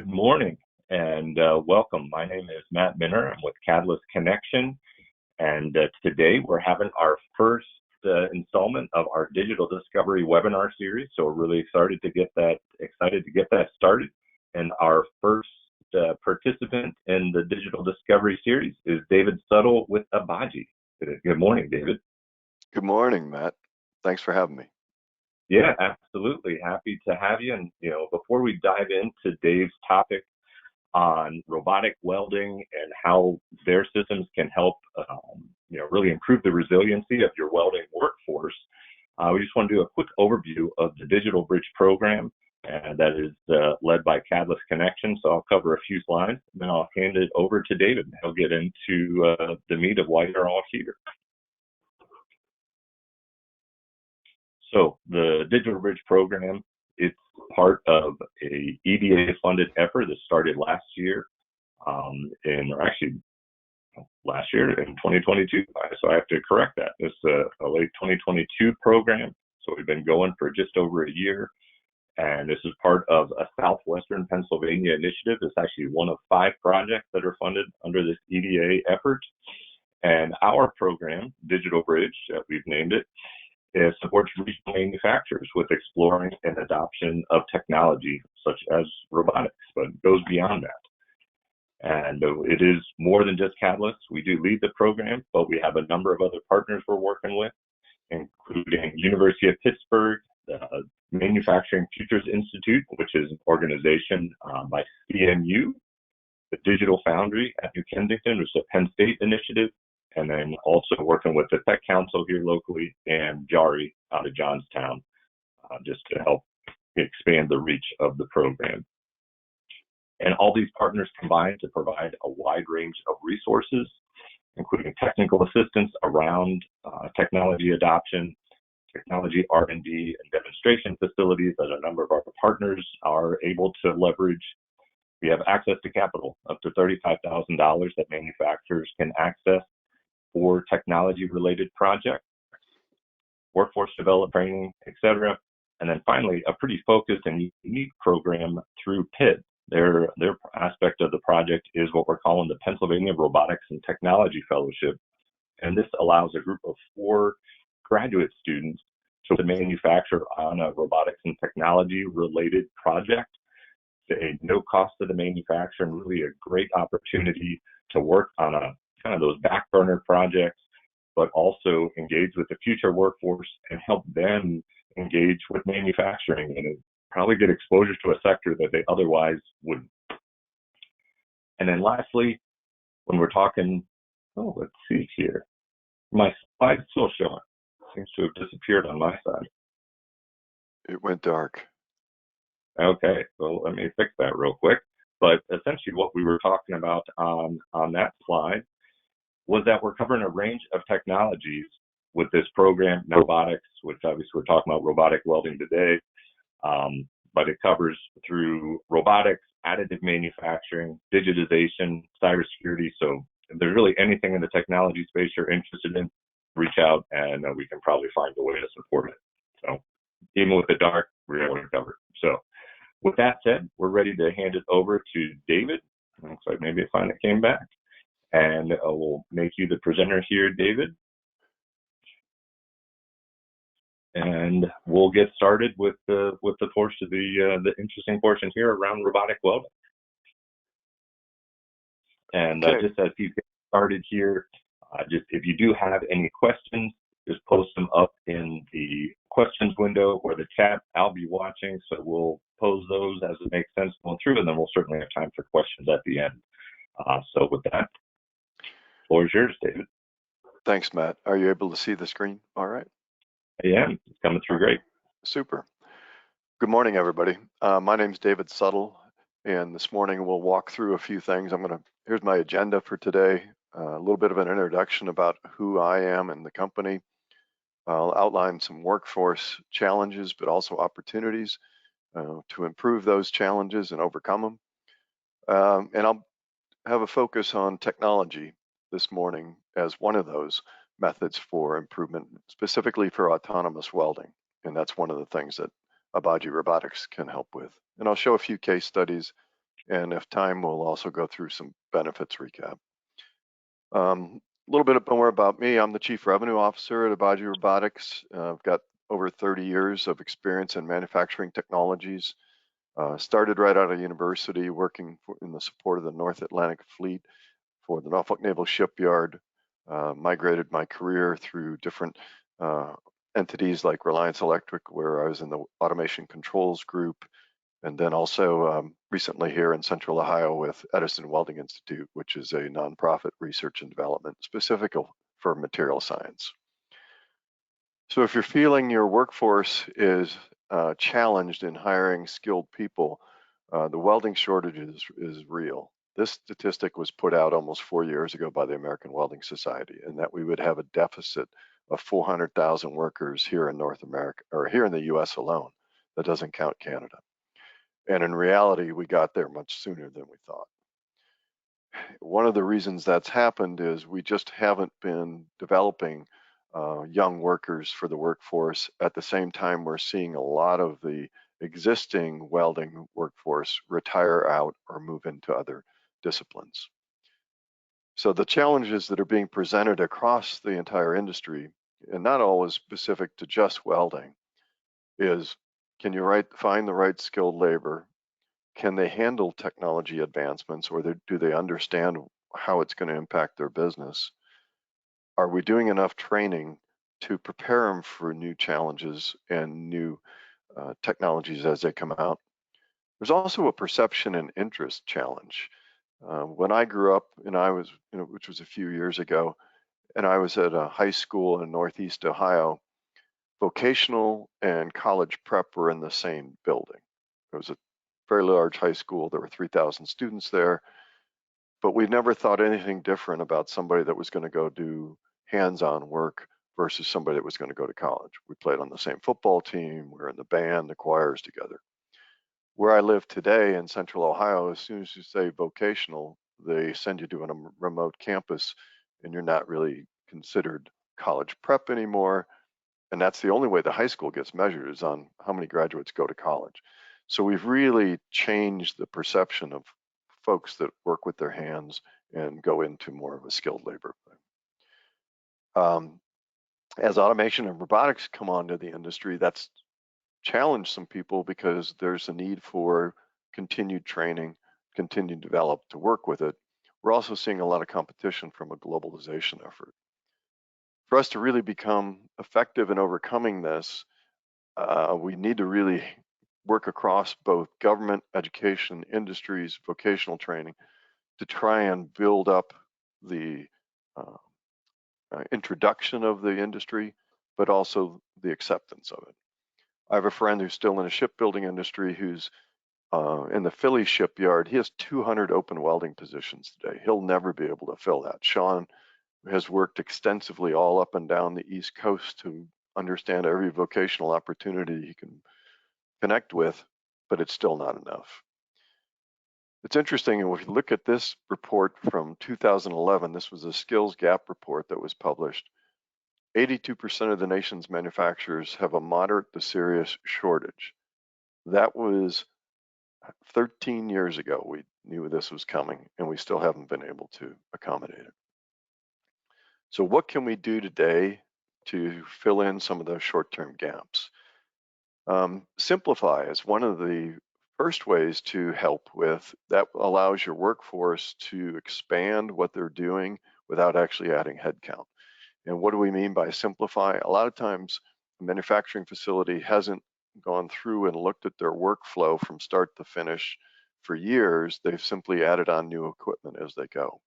morning and welcome. My name is Matt Minner. I'm with Catalyst Connection, and today we're having our first installment of our digital discovery webinar series. So we're really excited to get that started. And our first participant in the digital discovery series is David Suttle with ABAGY. Good morning, David. Good morning, Matt. Thanks for having me. Yeah, absolutely. Happy to have you. And, before we dive into Dave's topic on robotic welding and how their systems can help, really improve the resiliency of your welding workforce, we just want to do a quick overview of the Digital Bridge program, and that is led by Catalyst Connection. So I'll cover a few slides, and then I'll hand it over to David. He'll get into the meat of why you're all here. So the Digital Bridge program, it's part of a EDA-funded effort that started last year, last year in 2022. So I have to correct that. It's a late 2022 program. So we've been going for just over a year. And this is part of a Southwestern Pennsylvania initiative. It's actually one of 5 projects that are funded under this EDA effort. And our program, Digital Bridge, we've named it, supports regional manufacturers with exploring and adoption of technology such as robotics, but it goes beyond that. And it is more than just Catalyst. We do lead the program, but we have a number of other partners we're working with, including University of Pittsburgh, the Manufacturing Futures Institute, which is an organization by CMU, the Digital Foundry at New Kensington, which is a Penn State initiative, and then also working with the Tech Council here locally and JARI out of Johnstown, just to help expand the reach of the program. And all these partners combine to provide a wide range of resources, including technical assistance around technology adoption, technology R&D and demonstration facilities that a number of our partners are able to leverage. We have access to capital up to $35,000 that manufacturers can access for technology-related projects, workforce development training, etc. And then finally, a pretty focused and unique program through PIT. Their aspect of the project is what we're calling the Pennsylvania Robotics and Technology Fellowship. And this allows a group of 4 graduate students to manufacture on a robotics and technology-related project. It's a no cost to the manufacturer and really a great opportunity to work on a kind of those back burner projects, but also engage with the future workforce and help them engage with manufacturing and probably get exposure to a sector that they otherwise wouldn't. And then lastly, when we're talking, let's see here. My slide's still showing. Seems to have disappeared on my side. It went dark. Okay, so let me fix that real quick. But essentially what we were talking about on that slide was that we're covering a range of technologies with this program, robotics, which obviously we're talking about robotic welding today, but it covers through robotics, additive manufacturing, digitization, cybersecurity. So if there's really anything in the technology space you're interested in, reach out and we can probably find a way to support it. So even with the dark, we're able to cover it. So with that said, we're ready to hand it over to David. Looks like maybe it finally came back. And we'll make you the presenter here, David. And we'll get started with the portion, the interesting portion here around robotic welding. And just as you get started here, just if you do have any questions, just post them up in the questions window or the chat. I'll be watching, so we'll pose those as it makes sense going through, and then we'll certainly have time for questions at the end. So with that, the floor is yours, David. Thanks, Matt. Are you able to see the screen? All right. I am. It's coming through great. Super. Good morning, everybody. My name's David Suttle, and this morning we'll walk through a few things. Here's my agenda for today. A little bit of an introduction about who I am and the company. I'll outline some workforce challenges, but also opportunities to improve those challenges and overcome them. And I'll have a focus on technology this morning as one of those methods for improvement, specifically for autonomous welding. And that's one of the things that ABAGY Robotics can help with. And I'll show a few case studies And if time, we'll also go through some benefits recap. A little bit more about me. I'm the Chief Revenue Officer at ABAGY Robotics. I've got over 30 years of experience in manufacturing technologies. Started right out of university working in the support of the North Atlantic Fleet for the Norfolk Naval Shipyard. Migrated my career through different entities like Reliance Electric, where I was in the automation controls group, and then also recently here in Central Ohio with Edison Welding Institute, which is a nonprofit research and development specific for material science. So if you're feeling your workforce is challenged in hiring skilled people, the welding shortage is real. This statistic was put out almost 4 years ago by the American Welding Society, and that we would have a deficit of 400,000 workers here in North America, or here in the US alone. That doesn't count Canada. And in reality, we got there much sooner than we thought. One of the reasons that's happened is we just haven't been developing young workers for the workforce. At the same time, we're seeing a lot of the existing welding workforce retire out or move into other disciplines. So the challenges that are being presented across the entire industry, and not always specific to just welding, is can you find the right skilled labor? Can they handle technology advancements, or do they understand how it's going to impact their business? Are we doing enough training to prepare them for new challenges and new technologies as they come out? There's also a perception and interest challenge. When I grew up, and I was, which was a few years ago, and I was at a high school in Northeast Ohio, vocational and college prep were in the same building. It was a very large high school. There were 3,000 students there, but we never thought anything different about somebody that was going to go do hands-on work versus somebody that was going to go to college. We played on the same football team. We were in the band, the choirs together. Where I live today in Central Ohio, as soon as you say vocational, they send you to a remote campus, and you're not really considered college prep anymore. And that's the only way the high school gets measured, is on how many graduates go to college. So we've really changed the perception of folks that work with their hands and go into more of a skilled labor. As automation and robotics come onto the industry, that's challenged some people because there's a need for continued training, continued develop to work with it. We're also seeing a lot of competition from a globalization effort. For us to really become effective in overcoming this, we need to really work across both government, education, industries, vocational training to try and build up the introduction of the industry, but also the acceptance of it. I have a friend who's still in the shipbuilding industry who's in the Philly shipyard. He has 200 open welding positions today. He'll never be able to fill that. Sean has worked extensively all up and down the East Coast to understand every vocational opportunity he can connect with, but it's still not enough. It's interesting, if you look at this report from 2011, this was a skills gap report that was published. 82% of the nation's manufacturers have a moderate to serious shortage. That was 13 years ago. We knew this was coming, and we still haven't been able to accommodate it. So what can we do today to fill in some of those short-term gaps? Simplify is one of the first ways to help with. That allows your workforce to expand what they're doing without actually adding headcount. And what do we mean by simplify? A lot of times a manufacturing facility hasn't gone through and looked at their workflow from start to finish for years. They've simply added on new equipment as they go.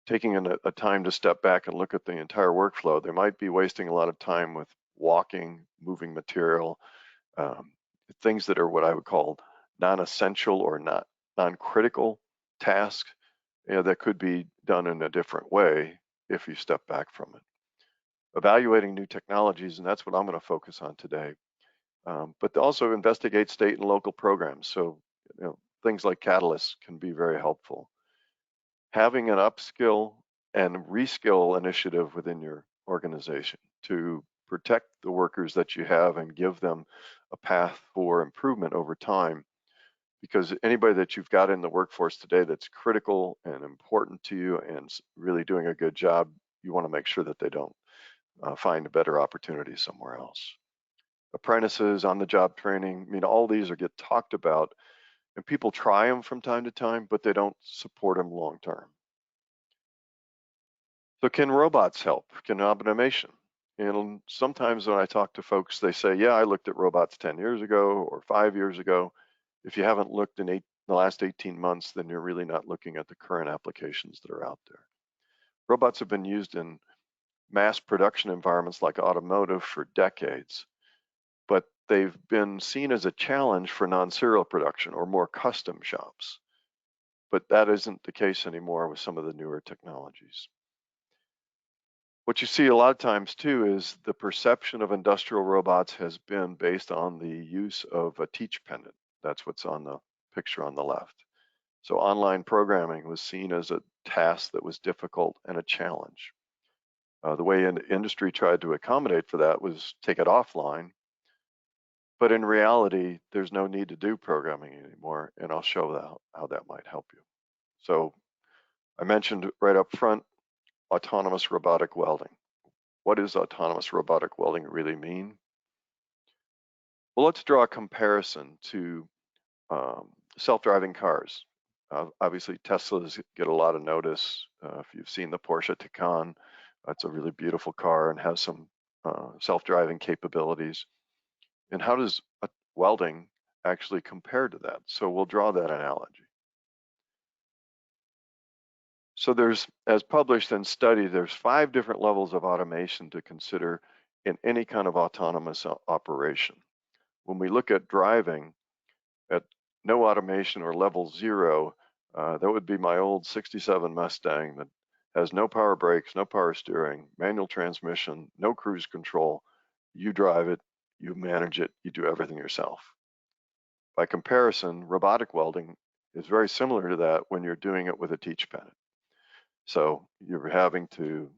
Taking a time to step back and look at the entire workflow, they might be wasting a lot of time with walking, moving material, things that are what I would call non-essential or non-critical tasks, that could be done in a different way if you step back from it. Evaluating new technologies, and that's what I'm going to focus on today, but also investigate state and local programs. So things like Catalyst can be very helpful. Having an upskill and reskill initiative within your organization to protect the workers that you have and give them a path for improvement over time because anybody that you've got in the workforce today that's critical and important to you and really doing a good job, you want to make sure that they don't find a better opportunity somewhere else. Apprentices, on-the-job training, I mean, all these get talked about, and people try them from time to time, but they don't support them long-term. So can robots help? Can automation? And sometimes when I talk to folks, they say, yeah, I looked at robots 10 years ago or 5 years ago. If you haven't looked in the last 18 months, then you're really not looking at the current applications that are out there. Robots have been used in mass production environments like automotive for decades, but they've been seen as a challenge for non-serial production or more custom shops. But that isn't the case anymore with some of the newer technologies. What you see a lot of times too is the perception of industrial robots has been based on the use of a teach pendant. That's what's on the picture on the left. So online programming was seen as a task that was difficult and a challenge. The way industry tried to accommodate for that was take it offline. But in reality, there's no need to do programming anymore, and I'll show how that might help you. So I mentioned right up front, autonomous robotic welding. What does autonomous robotic welding really mean? Well, let's draw a comparison to self-driving cars. Obviously, Teslas get a lot of notice. If you've seen the Porsche Taycan, it's a really beautiful car and has some self-driving capabilities. And how does welding actually compare to that? So we'll draw that analogy. So there's, as published and studied, there's 5 different levels of automation to consider in any kind of autonomous operation. When we look at driving, at no automation or level 0, that would be my old 67 Mustang that has no power brakes, no power steering, manual transmission, no cruise control. You drive it, you manage it, you do everything yourself. By comparison, robotic welding is very similar to that when you're doing it with a teach pendant. So you're having to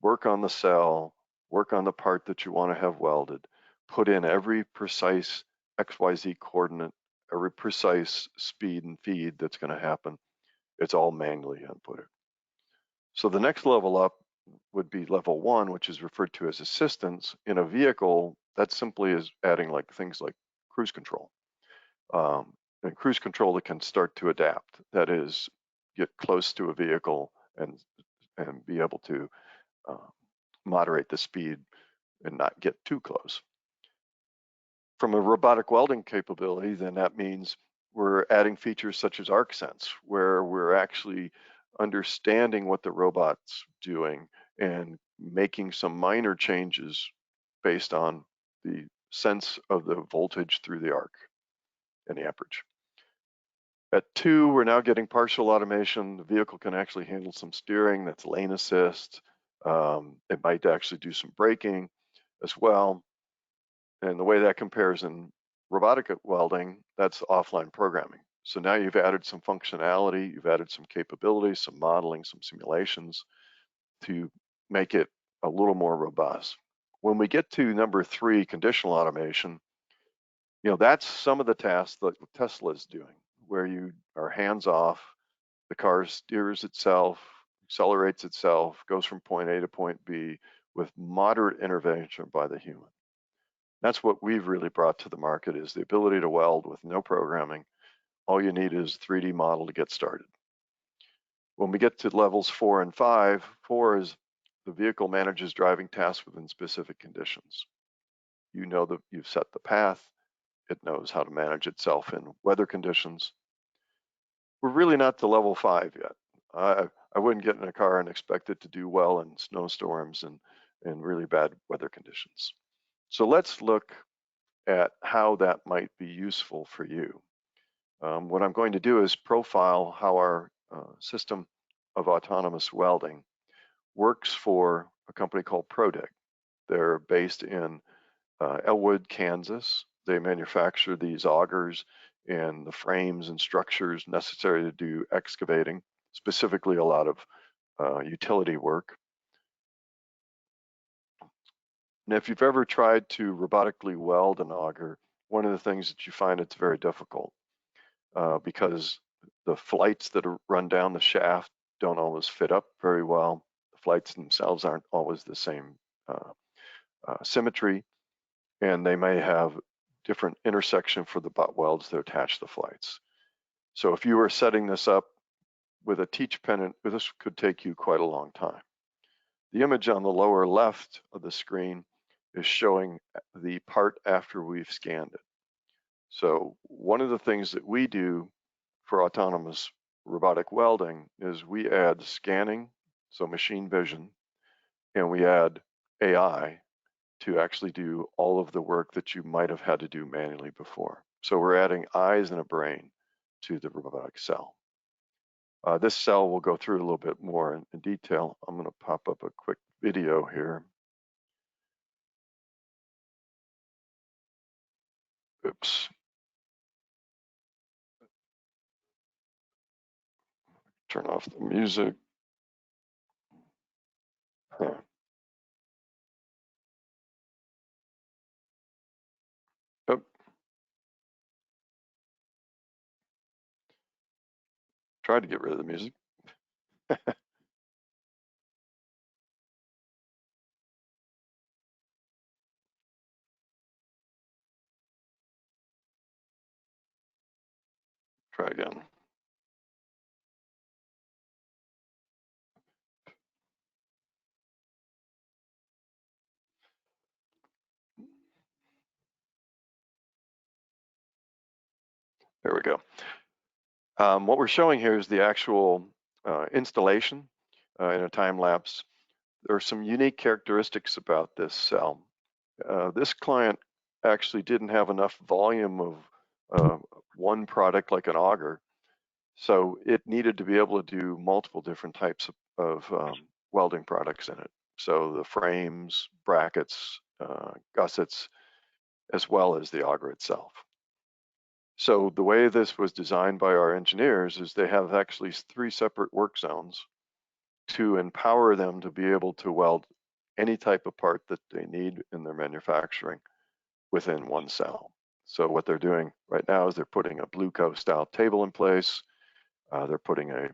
work on the cell, work on the part that you want to have welded, put in every precise XYZ coordinate, every precise speed and feed that's going to happen. It's all manually inputted. So the next level up would be level 1, which is referred to as assistance. In a vehicle, that simply is adding like things like cruise control. And cruise control that can start to adapt. That is, get close to a vehicle and be able to moderate the speed and not get too close. From a robotic welding capability, then that means we're adding features such as arc sense, where we're actually understanding what the robot's doing and making some minor changes based on the sense of the voltage through the arc and the amperage. At 2, we're now getting partial automation. The vehicle can actually handle some steering, that's lane assist. It might actually do some braking as well. And the way that compares in robotic welding, that's offline programming. So now you've added some functionality, you've added some capabilities, some modeling, some simulations to make it a little more robust. When we get to number 3, conditional automation, you know, that's some of the tasks that Tesla is doing, where you are hands off, the car steers itself, accelerates itself, goes from point A to point B with moderate intervention by the human. That's what we've really brought to the market, is the ability to weld with no programming. All you need is a 3D model to get started. When we get to levels 4 and 5, 4 is the vehicle manages driving tasks within specific conditions. You know that you've set the path. It knows how to manage itself in weather conditions. We're really not to level 5 yet. I wouldn't get in a car and expect it to do well in snowstorms and really bad weather conditions. So let's look at how that might be useful for you. What I'm going to do is profile how our system of autonomous welding works for a company called Prodeg. They're based in Elwood, Kansas. They manufacture these augers and the frames and structures necessary to do excavating, specifically a lot of utility work. And if you've ever tried to robotically weld an auger, one of the things that you find, it's very difficult. because the flights that run down the shaft don't always fit up very well. The flights themselves aren't always the same symmetry, and they may have different intersection for the butt welds that attach the flights. So if you were setting this up with a teach pennant, this could take you quite a long time. The image on the lower left of the screen is showing the part after we've scanned it. So one of the things that we do for autonomous robotic welding is we add scanning, so machine vision, and we add AI to actually do all of the work that you might have had to do manually before. So we're adding eyes and a brain to the robotic cell. This cell we'll go through a little bit more in detail. I'm going to pop up a quick video here. Oops. Turn off the music. Huh. Oh. Tried to get rid of the music. Try again. There we go. What we're showing here is the actual installation in a time lapse. There are some unique characteristics about this cell. This client actually didn't have enough volume of one product like an auger, so it needed to be able to do multiple different types of welding products in it. So the frames, brackets, gussets, as well as the auger itself. So the way this was designed by our engineers is they have actually 3 separate work zones to empower them to be able to weld any type of part that they need in their manufacturing within one cell. So what they're doing right now is they're putting a Blue Co style table in place. They're putting a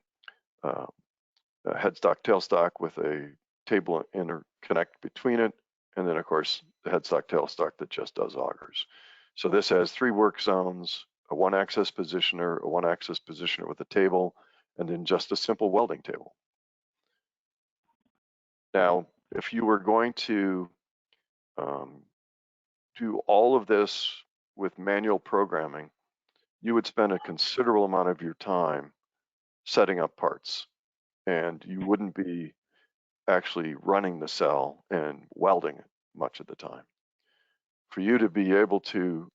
headstock tailstock with a table interconnect between it, and then of course the headstock tailstock that just does augers. So this has 3 work zones, a 1-axis positioner, a 1-axis positioner with a table, and then just a simple welding table. Now, if you were going to do all of this with manual programming, you would spend a considerable amount of your time setting up parts, and you wouldn't be actually running the cell and welding it much of the time. For you to be able to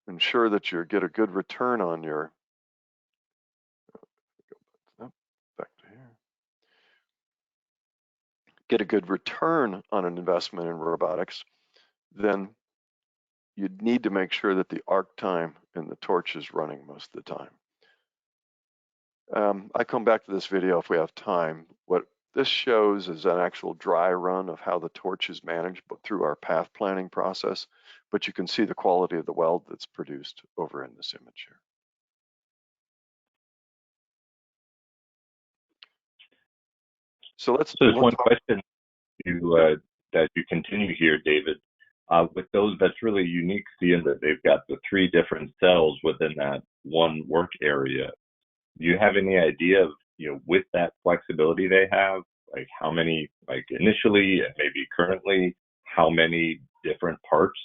ensure that you get a good return on your, back to here, get a good return on an investment in robotics, then you'd need to make sure that the arc time and the torch is running most of the time. I come back to this video if we have time. What this shows is an actual dry run of how the torch is managed through our path planning process, but you can see the quality of the weld that's produced over in this image here. So let's. So there's one question that you continue here, David. With those, that's really unique, seeing that they've got the 3 different cells within that one work area. Do you have any idea of, with that flexibility they have, like how many, like initially and maybe currently, how many different parts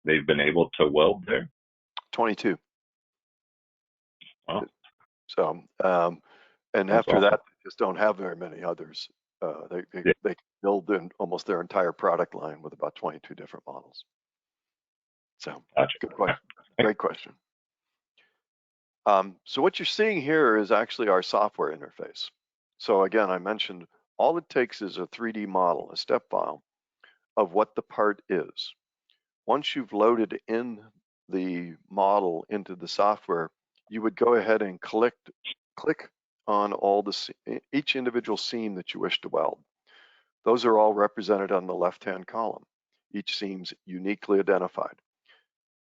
they've been able to weld there? 22. Wow. So, and That's after awesome. that, they just don't have very many others. They build in almost their entire product line with about 22 different models. So, Gotcha. Good question. Great question. So what you're seeing here is actually our software interface. So again, I mentioned all it takes is a 3D model, a step file of what the part is. Once you've loaded in the model into the software, you would go ahead and click on each individual seam that you wish to weld. Those are all represented on the left-hand column. Each seam's uniquely identified.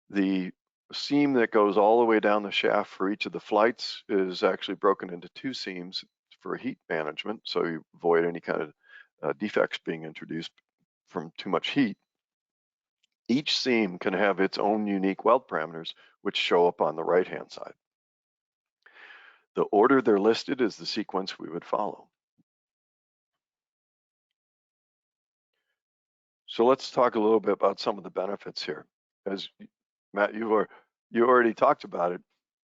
The seam that goes all the way down the shaft for each of the flights is actually broken into 2 seams for heat management, so you avoid any kind of defects being introduced from too much heat. Each seam can have its own unique weld parameters, which show up on the right-hand side. The order they're listed is the sequence we would follow. So let's talk a little bit about some of the benefits here. As Matt, you already talked about it,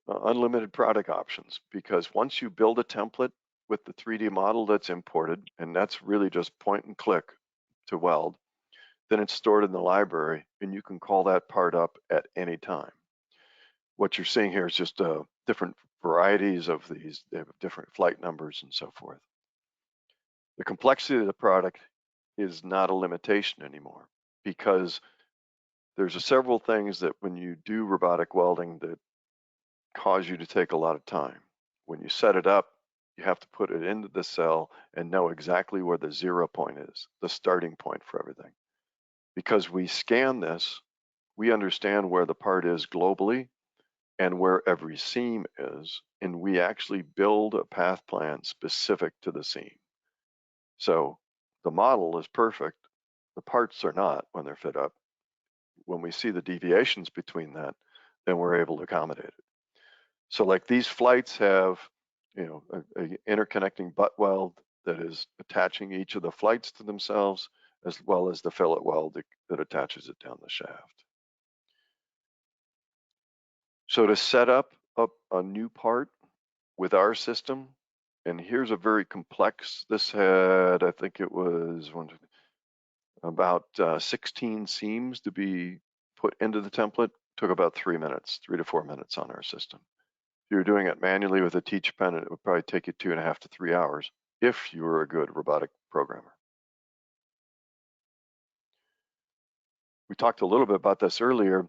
unlimited product options, because once you build a template with the 3D model that's imported, and that's really just point and click to weld, then it's stored in the library and you can call that part up at any time. What you're seeing here is just different varieties of these. They have different flight numbers and so forth. The complexity of the product is not a limitation anymore, because there's several things that when you do robotic welding that cause you to take a lot of time. When you set it up, you have to put it into the cell and know exactly where the 0 point is, the starting point for everything. Because we scan this, we understand where the part is globally and where every seam is, and we actually build a path plan specific to the seam. So the model is perfect, the parts are not when they're fit up. When we see the deviations between that, then we're able to accommodate it. So like these flights have, you know, a interconnecting butt weld that is attaching each of the flights to themselves, as well as the fillet weld that attaches it down the shaft. So to set up a new part with our system, and here's a very complex, this had, I think it was about 16 seams to be put into the template. Took about 3 minutes, 3 to 4 minutes on our system. If you're doing it manually with a teach pen, it would probably take you 2.5 to 3 hours if you were a good robotic programmer. We talked a little bit about this earlier,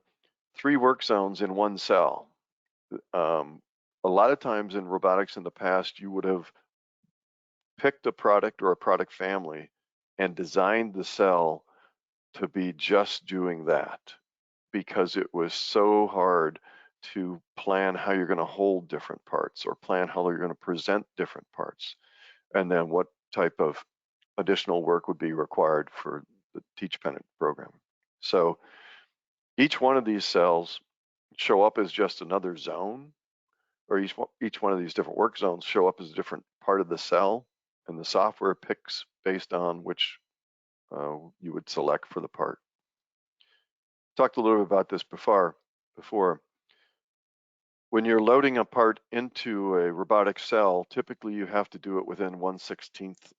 3 work zones in 1 cell. A lot of times in robotics in the past, you would have picked a product or a product family and designed the cell to be just doing that, because it was so hard to plan how you're going to hold different parts or plan how you're going to present different parts, and then what type of additional work would be required for the teach pen program. So each one of these cells show up as just another zone, or each one of these different work zones show up as a different part of the cell, and the software picks based on which you would select for the part. Talked a little bit about this before. When you're loading a part into a robotic cell, typically you have to do it within 1/16th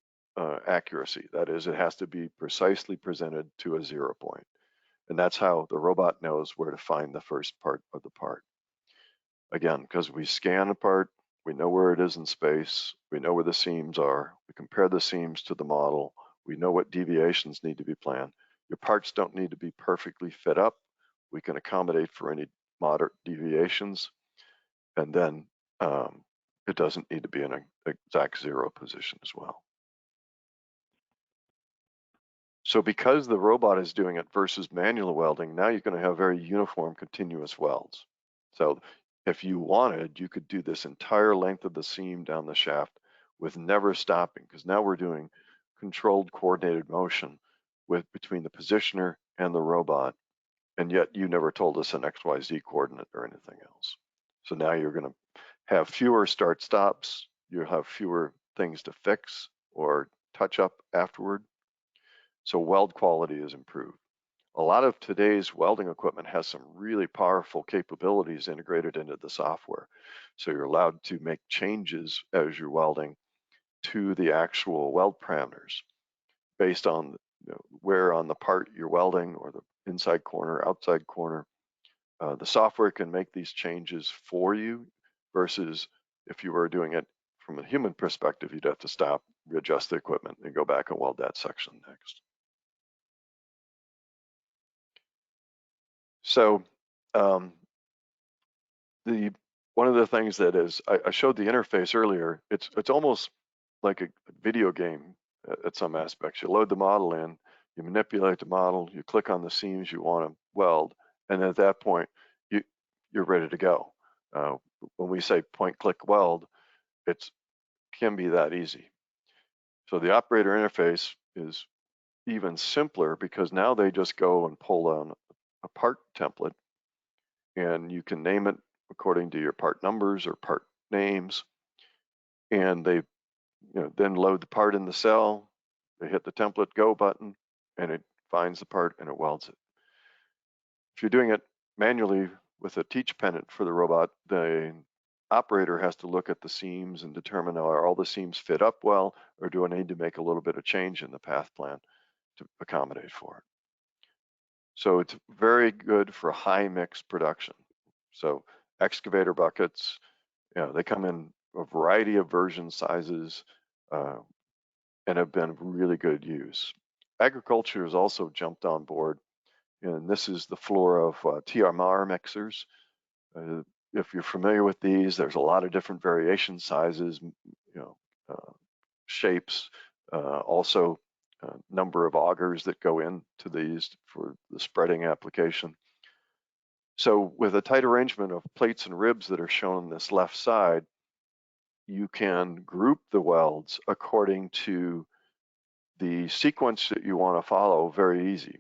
accuracy. That is, it has to be precisely presented to a 0 point. And that's how the robot knows where to find the first part of the part. Again, because we scan a part, we know where it is in space, we know where the seams are, we compare the seams to the model, we know what deviations need to be planned. Your parts don't need to be perfectly fit up. We can accommodate for any moderate deviations, and then it doesn't need to be in an exact 0 position as well. So because the robot is doing it versus manual welding, now you're going to have very uniform continuous welds. So if you wanted, you could do this entire length of the seam down the shaft with never stopping, because now we're doing controlled coordinated motion between the positioner and the robot, and yet you never told us an XYZ coordinate or anything else. So now you're going to have fewer start stops, you'll have fewer things to fix or touch up afterward. So weld quality is improved. A lot of today's welding equipment has some really powerful capabilities integrated into the software. So you're allowed to make changes as you're welding to the actual weld parameters based on where on the part you're welding, or the inside corner, outside corner. The software can make these changes for you, versus if you were doing it from a human perspective, you'd have to stop, readjust the equipment, and go back and weld that section next. So one of the things that is, I showed the interface earlier, it's almost like a video game at some aspects. You load the model in, you manipulate the model, you click on the seams you want to weld, and at that point, you're ready to go. When we say point-click weld, it can be that easy. So the operator interface is even simpler because now they just go and pull down a part template, and you can name it according to your part numbers or part names, and they then load the part in the cell. They hit the template go button, and it finds the part and it welds it. If you're doing it manually with a teach pennant for the robot, the operator has to look at the seams and determine, are all the seams fit up well, or do I need to make a little bit of change in the path plan to accommodate for it? So it's very good for high mix production. So excavator buckets, they come in a variety of version sizes and have been really good use. Agriculture has also jumped on board, and this is the floor of TMR mixers. If you're familiar with these, there's a lot of different variation sizes, shapes, also number of augers that go into these for the spreading application. So with a tight arrangement of plates and ribs that are shown on this left side, you can group the welds according to the sequence that you want to follow very easy.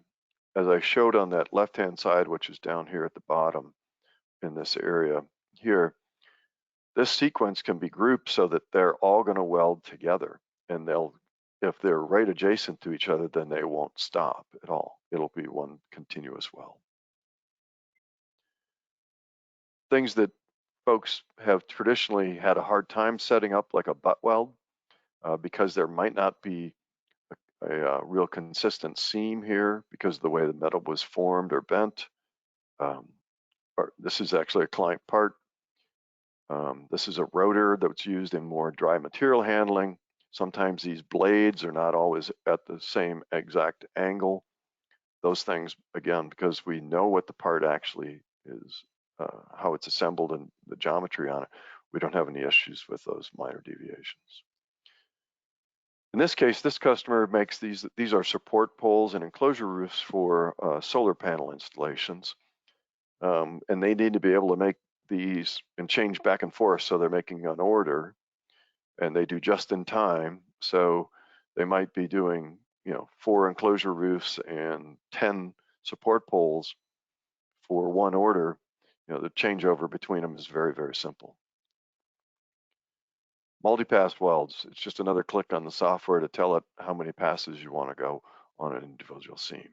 As I showed on that left-hand side, which is down here at the bottom in this area here, this sequence can be grouped so that they're all going to weld together, and if they're right adjacent to each other, then they won't stop at all. It'll be one continuous weld. Things that folks have traditionally had a hard time setting up, like a butt weld, because there might not be a real consistent seam here because of the way the metal was formed or bent. This is actually a client part. This is a rotor that's used in more dry material handling. Sometimes these blades are not always at the same exact angle. Those things, again, because we know what the part actually is, how it's assembled and the geometry on it, we don't have any issues with those minor deviations. In this case, this customer makes these are support poles and enclosure roofs for solar panel installations. And they need to be able to make these and change back and forth, so they're making an order, and they do just in time. So they might be doing 4 enclosure roofs and 10 support poles for one order. The changeover between them is very, very simple. Multi-pass welds, it's just another click on the software to tell it how many passes you want to go on an individual seam.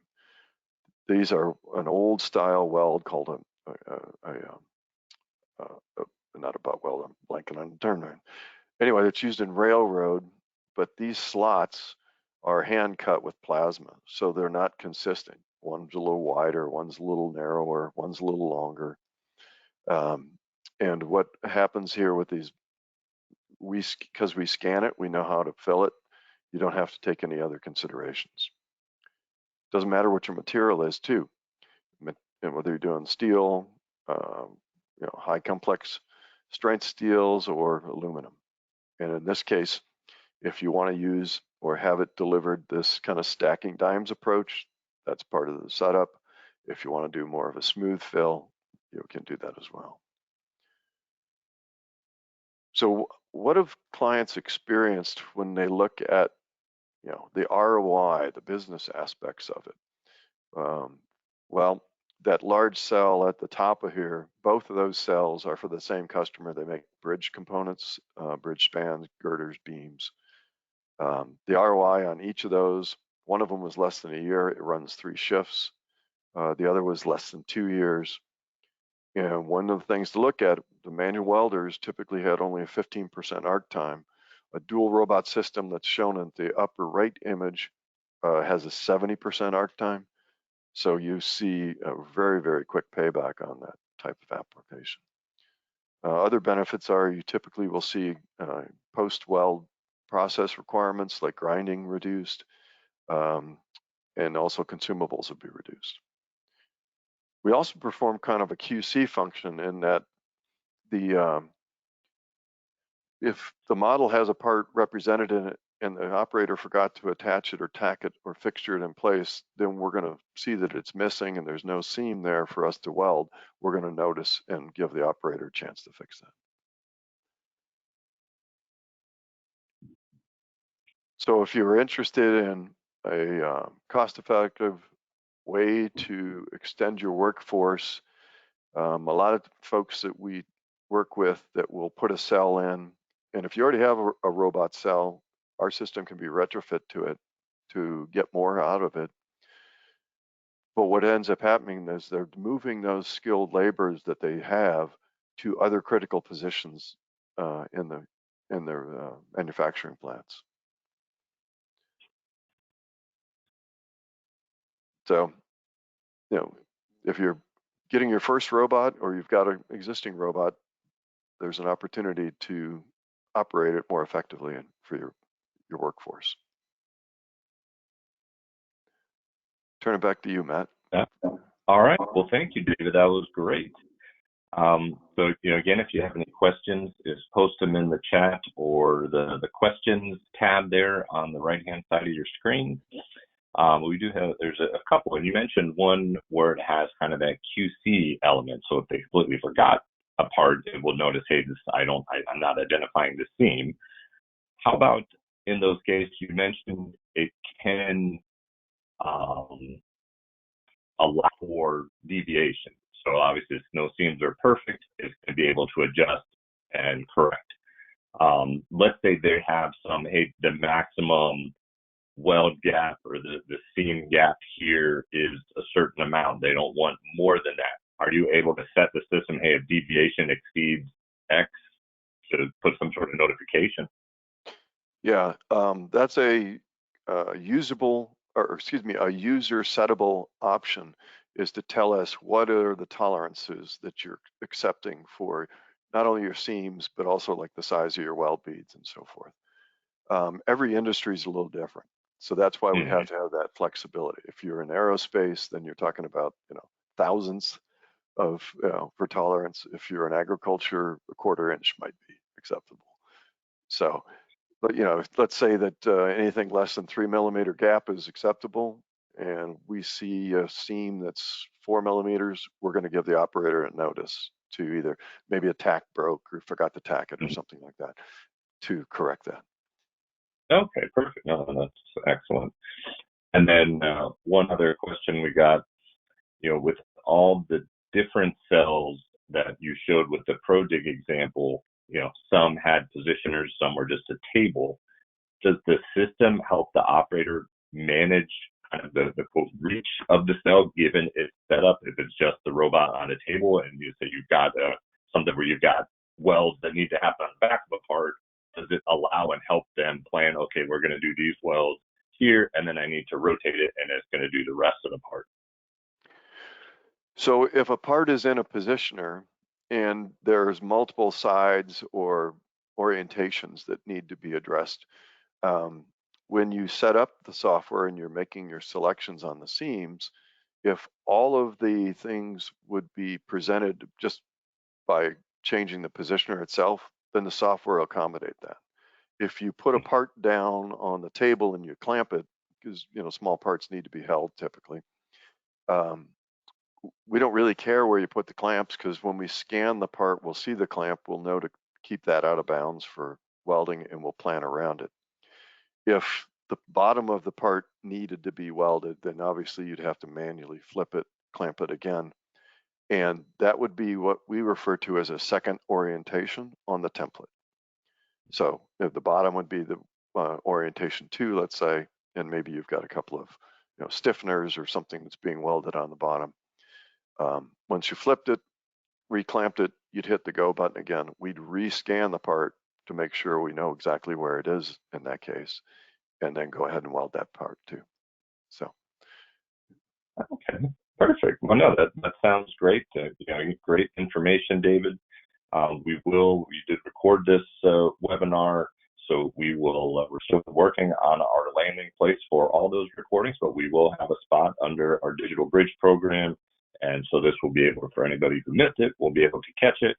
These are an old style weld called not a butt weld, I'm blanking on the term. Anyway, it's used in railroad, but these slots are hand cut with plasma, so they're not consistent. One's a little wider, one's a little narrower, one's a little longer. And what happens here with these, because we scan it, we know how to fill it. You don't have to take any other considerations. Doesn't matter what your material is too, and whether you're doing steel, high complex strength steels or aluminum. And in this case, if you want to use or have it delivered this kind of stacking dimes approach, that's part of the setup. If you want to do more of a smooth fill, you can do that as well. So what have clients experienced when they look at the ROI, the business aspects of it? Well, that large cell at the top of here, both of those cells are for the same customer. They make bridge components, bridge spans, girders, beams. The ROI on each of those, one of them was less than a year. It runs 3 shifts. The other was less than 2 years. And one of the things to look at, the manual welders typically had only a 15% arc time. A dual robot system that's shown in the upper right image has a 70% arc time. So you see a very, very quick payback on that type of application. Other benefits are you typically will see post-weld process requirements like grinding reduced, and also consumables will be reduced. We also perform kind of a QC function in that if the model has a part represented in it and the operator forgot to attach it or tack it or fixture it in place, then we're going to see that it's missing and there's no seam there for us to weld. We're going to notice and give the operator a chance to fix that. So if you're interested in a cost-effective way to extend your workforce, a lot of folks that we work with that will put a cell in, and if you already have a robot cell, our system can be retrofit to it to get more out of it. But what ends up happening is they're moving those skilled laborers that they have to other critical positions in their manufacturing plants. So, you know, if you're getting your first robot or you've got an existing robot, there's an opportunity to operate it more effectively and for your workforce. Turn it back to you, Matt. Yeah. All right. Well, thank you, David. That was great. So, again, if you have any questions, just post them in the chat or the questions tab there on the right-hand side of your screen. We do have, there's a couple, and you mentioned one where it has kind of that QC element. So if they completely forgot a part, it will notice, hey, this, I'm not identifying the seam. How about in those cases, you mentioned it can allow for deviation. So obviously, if no seams are perfect, it's going to be able to adjust and correct. Let's say they have some, hey, the maximum weld gap or the seam gap here is a certain amount. They don't want more than that. Are you able to set the system, hey, if deviation exceeds X, to put some sort of notification? Yeah, that's a usable, or excuse me, a user settable option, is to tell us what are the tolerances that you're accepting for not only your seams, but also like the size of your weld beads and so forth. Every industry is a little different. So that's why we have to have that flexibility. If you're in aerospace, then you're talking about, thousands of, for tolerance. If you're in agriculture, a 1/4 inch might be acceptable. So, but let's say that anything less than 3 millimeter gap is acceptable, and we see a seam that's 4 millimeters, we're going to give the operator a notice to either maybe a tack broke or forgot to tack it or something like that to correct that. Okay, perfect. No, that's excellent. And then one other question we got, with all the different cells that you showed with the ProDig example, some had positioners, some were just a table. Does the system help the operator manage kind of the quote reach of the cell given its setup? If it's just the robot on a table and you say you've got something where you've got welds that need to happen on the back of a part, does it allow and help them plan, okay, we're going to do these welds here, and then I need to rotate it, and it's going to do the rest of the part? So if a part is in a positioner and there's multiple sides or orientations that need to be addressed, when you set up the software and you're making your selections on the seams, if all of the things would be presented just by changing the positioner itself, then the software will accommodate that. If you put a part down on the table and you clamp it, because small parts need to be held typically, we don't really care where you put the clamps, because when we scan the part, we'll see the clamp, we'll know to keep that out of bounds for welding, and we'll plan around it. If the bottom of the part needed to be welded, then obviously you'd have to manually flip it, clamp it again. And that would be what we refer to as a second orientation on the template. So if the bottom would be the orientation 2, let's say, and maybe you've got a couple of stiffeners or something that's being welded on the bottom. Once you flipped it, reclamped it, you'd hit the go button again. We'd rescan the part to make sure we know exactly where it is in that case, and then go ahead and weld that part too. So. Okay, perfect. Well, no, that sounds great. Great information, David. We did record this webinar, so we're still working on our landing place for all those recordings, but we will have a spot under our Digital Bridge program. And so this will be able, for anybody who missed it, we'll be able to catch it.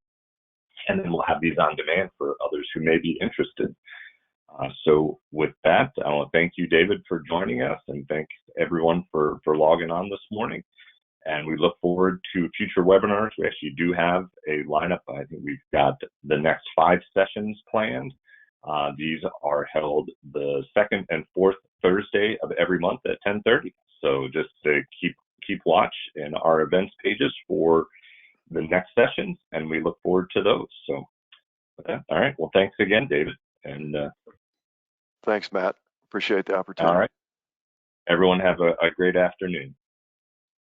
And then we'll have these on demand for others who may be interested. So with that, I want to thank you, David, for joining us, and thank everyone for logging on this morning. And we look forward to future webinars. We actually do have a lineup. I think we've got the next 5 sessions planned. These are held the second and fourth Thursday of every month at 10:30. So just to keep watch in our events pages for the next sessions, and we look forward to those. So with that, all right. Well, thanks again, David. And thanks, Matt. Appreciate the all opportunity. right. Everyone have a great afternoon.